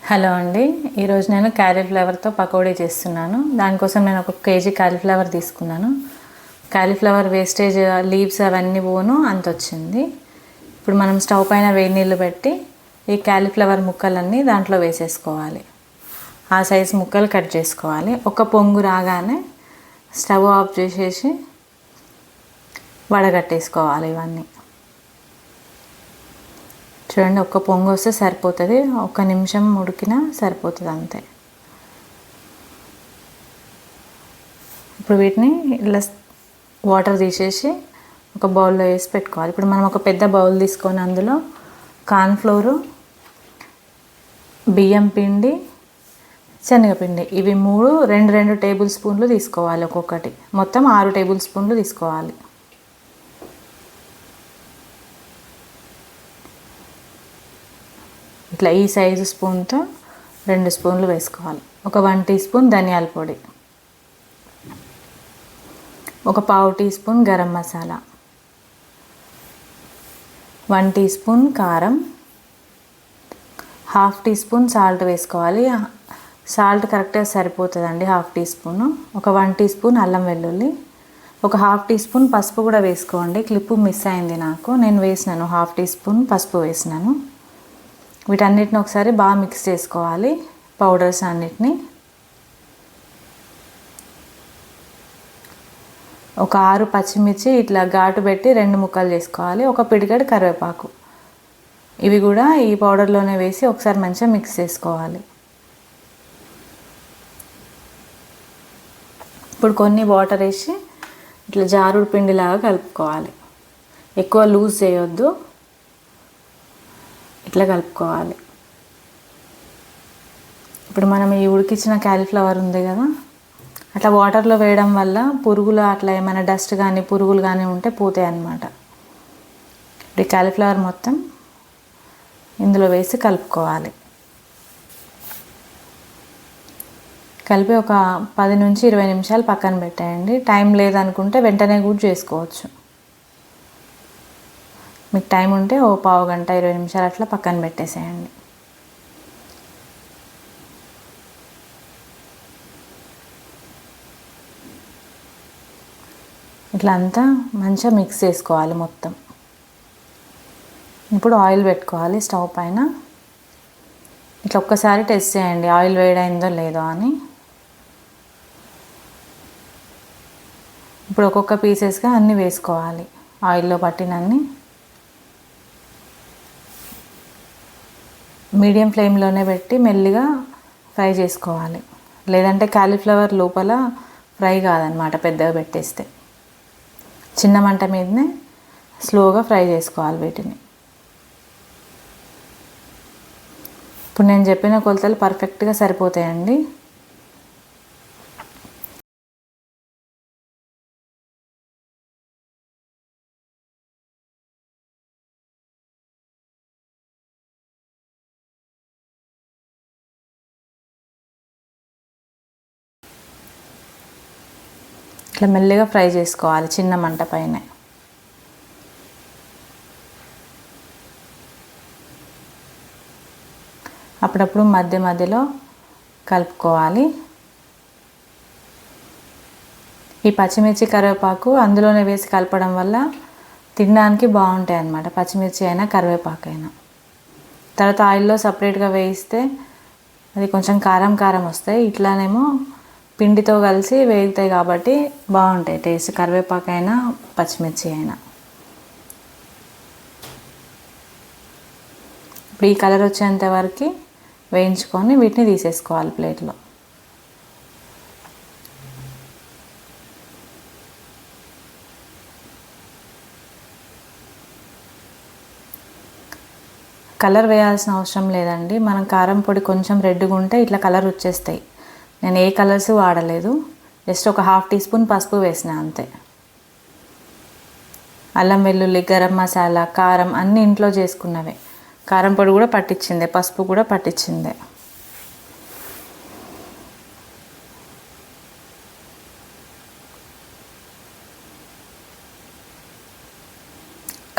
Hello అండి, ఈరోజు నేను క్యాలీఫ్లవర్తో పకోడీ చేస్తున్నాను. దానికోసం నేను 1 కేజీ క్యాలీఫ్లవర్ తీసుకున్నాను. క్యాలీఫ్లవర్ వేస్టేజ్ లీవ్స్ అవన్నీ పోను అంత వచ్చింది. ఇప్పుడు మనం స్టవ్ పైన వేడి నీళ్ళు పెట్టి ఈ క్యాలీఫ్లవర్ ముక్కలన్నీ దాంట్లో వేసేసుకోవాలి. ఆ సైజు ముక్కలు కట్ చేసుకోవాలి. ఒక పొంగు రాగానే స్టవ్ ఆఫ్ చేసేసి వడగట్టేసుకోవాలి. ఇవన్నీ చూడండి, ఒక్క పొంగు వస్తే సరిపోతుంది. 1 నిమిషం ఉడికినా సరిపోతుంది అంతే. ఇప్పుడు వీటిని ఇలా వాటర్ తీసేసి ఒక బౌల్లో వేసి పెట్టుకోవాలి. ఇప్పుడు మనం ఒక పెద్ద బౌల్ తీసుకొని అందులో కార్న్ఫ్లోరు, బియ్యం పిండి, శనగపిండి ఇవి 2 టేబుల్ స్పూన్లు తీసుకోవాలి. ఒక్కొక్కటి మొత్తం 6 టేబుల్ స్పూన్లు తీసుకోవాలి. ఇట్లా ఈ సైజు స్పూన్తో 2 స్పూన్లు వేసుకోవాలి. ఒక 1 టీ స్పూన్ ధనియాల పొడి, ఒక పావు teaspoon garam masala, 1 teaspoon కారం, హాఫ్ టీ స్పూన్ సాల్ట్ వేసుకోవాలి. సాల్ట్ కరెక్ట్గా సరిపోతుందండి, హాఫ్ టీ స్పూను. ఒక 1 టీ స్పూన్ అల్లం వెల్లుల్లి, ఒక హాఫ్ టీ స్పూన్ పసుపు కూడా వేసుకోండి. క్లిప్పు మిస్ అయింది నాకు, నేను వేసినాను హాఫ్ టీ స్పూన్ పసుపు వేసినాను. వీటన్నిటిని ఒకసారి బాగా మిక్స్ చేసుకోవాలి, పౌడర్స్ అన్నిటిని. ఒక 6 పచ్చిమిర్చి ఇట్లా ఘాటు పెట్టి 2 ముక్కలు చేసుకోవాలి. ఒక పిడికెడు కరివేపాకు, ఇవి కూడా ఈ పౌడర్లోనే వేసి ఒకసారి మంచిగా మిక్స్ చేసుకోవాలి. ఇప్పుడు కొన్ని వాటర్ వేసి ఇట్లా జారుడు పిండిలాగా కలుపుకోవాలి. ఎక్కువ లూజ్ చేయొద్దు, ఇట్లా కలుపుకోవాలి. ఇప్పుడు మనం ఈ ఉడికించిన క్యాలీఫ్లవర్ ఉంది కదా, అట్లా వాటర్లో వేయడం వల్ల పురుగులు అట్లా ఏమైనా డస్ట్ కానీ పురుగులు కానీ ఉంటే పోతాయి అన్నమాట. ఇప్పుడు ఈ క్యాలీఫ్లవర్ మొత్తం ఇందులో వేసి కలుపుకోవాలి. కలిపి ఒక 10 నుంచి 20 నిమిషాలు పక్కన పెట్టేయండి. టైం లేదనుకుంటే వెంటనే కూడా చేసుకోవచ్చు. మీకు టైం ఉంటే ఓ పావు గంట 20 నిమిషాలు అట్లా పక్కన పెట్టేసేయండి. ఇట్లా అంతా మంచిగా మిక్స్ చేసుకోవాలి మొత్తం. ఇప్పుడు ఆయిల్ పెట్టుకోవాలి స్టవ్ పైన. ఇట్లా ఒక్కసారి టెస్ట్ చేయండి ఆయిల్ వేడైందో లేదో అని. ఇప్పుడు ఒక్కొక్క పీసెస్గా అన్నీ వేసుకోవాలి, ఆయిల్లో పట్టినన్ని. మీడియం ఫ్లేమ్లోనే పెట్టి మెల్లిగా ఫ్రై చేసుకోవాలి, లేదంటే క్యాలీఫ్లవర్ లోపల ఫ్రై కాదనమాట పెద్దగా పెట్టేస్తే. చిన్న మంట మీదనే స్లోగా ఫ్రై చేసుకోవాలి వీటిని. ఇప్పుడు నేను చెప్పిన కొలతలు పర్ఫెక్ట్గా సరిపోతాయండి. ఇట్లా మెల్లిగా ఫ్రై చేసుకోవాలి చిన్న మంట పైన. అప్పుడప్పుడు మధ్య మధ్యలో కలుపుకోవాలి. ఈ పచ్చిమిర్చి కరివేపాకు అందులోనే వేసి కలపడం వల్ల తినడానికి బాగుంటాయి అన్నమాట, పచ్చిమిర్చి అయినా కరివేపాకు అయినా. తర్వాత ఆయిల్లో సపరేట్గా వేయిస్తే అది కొంచెం కారం కారం వస్తాయి. ఇట్లానేమో పిండితో కలిసి వేగుతాయి కాబట్టి బాగుంటాయి టేస్ట్, కరివేపాకు అయినా పచ్చిమిర్చి అయినా. ఇప్పుడు ఈ కలర్ వచ్చేంత వరకు వేయించుకొని వీటిని తీసేసుకోవాలి ప్లేట్లో. కలర్ వేయాల్సిన అవసరం లేదండి, మనం కారం పొడి కొంచెం రెడ్గా ఉంటే ఇట్లా కలర్ వచ్చేస్తాయి. నేను ఏ కలర్స్ వాడలేదు, జస్ట్ ఒక హాఫ్ టీ స్పూన్ పసుపు వేసిన అంతే. అల్లం వెల్లుల్లి, గరం మసాలా, కారం అన్నీ ఇంట్లో చేసుకున్నవే. కారం పొడి కూడా పట్టించిందే, పసుపు కూడా పట్టించిందే.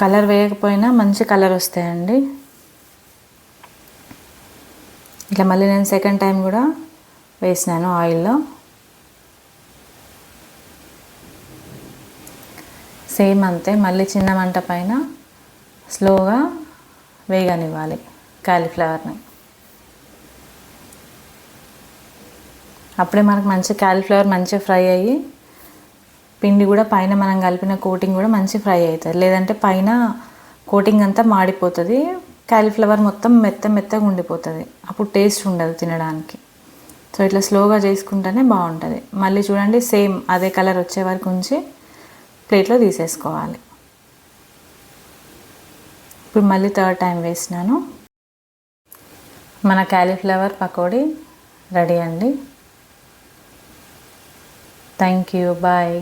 కలర్ వేయకపోయినా మంచి కలర్ వస్తాయండి. ఇట్లా మళ్ళీ నేను సెకండ్ టైం కూడా వేసినాను ఆయిల్లో. సేమ్ అంతే, మళ్ళీ చిన్న మంట పైన స్లోగా వేగనివ్వాలి కాలీఫ్లవర్ని. అప్పుడే మనకు మంచి కాలీఫ్లవర్ మంచిగా ఫ్రై అయ్యి పిండి కూడా పైన మనం కలిపిన కోటింగ్ కూడా మంచి ఫ్రై అవుతుంది. లేదంటే పైన కోటింగ్ అంతా మాడిపోతుంది, కాలీఫ్లవర్ మొత్తం మెత్తగా ఉండిపోతుంది, అప్పుడు టేస్ట్ ఉండదు తినడానికి. సో ఇట్లా స్లోగా చేసుకుంటేనే బాగుంటుంది. మళ్ళీ చూడండి సేమ్ అదే కలర్ వచ్చే వరకు ఉంచి ప్లేట్లో తీసేసుకోవాలి. ఇప్పుడు మళ్ళీ థర్డ్ టైం వేసినాను. మన కాలీఫ్లవర్ పకోడీ రెడీ అండి. Thank you, bye.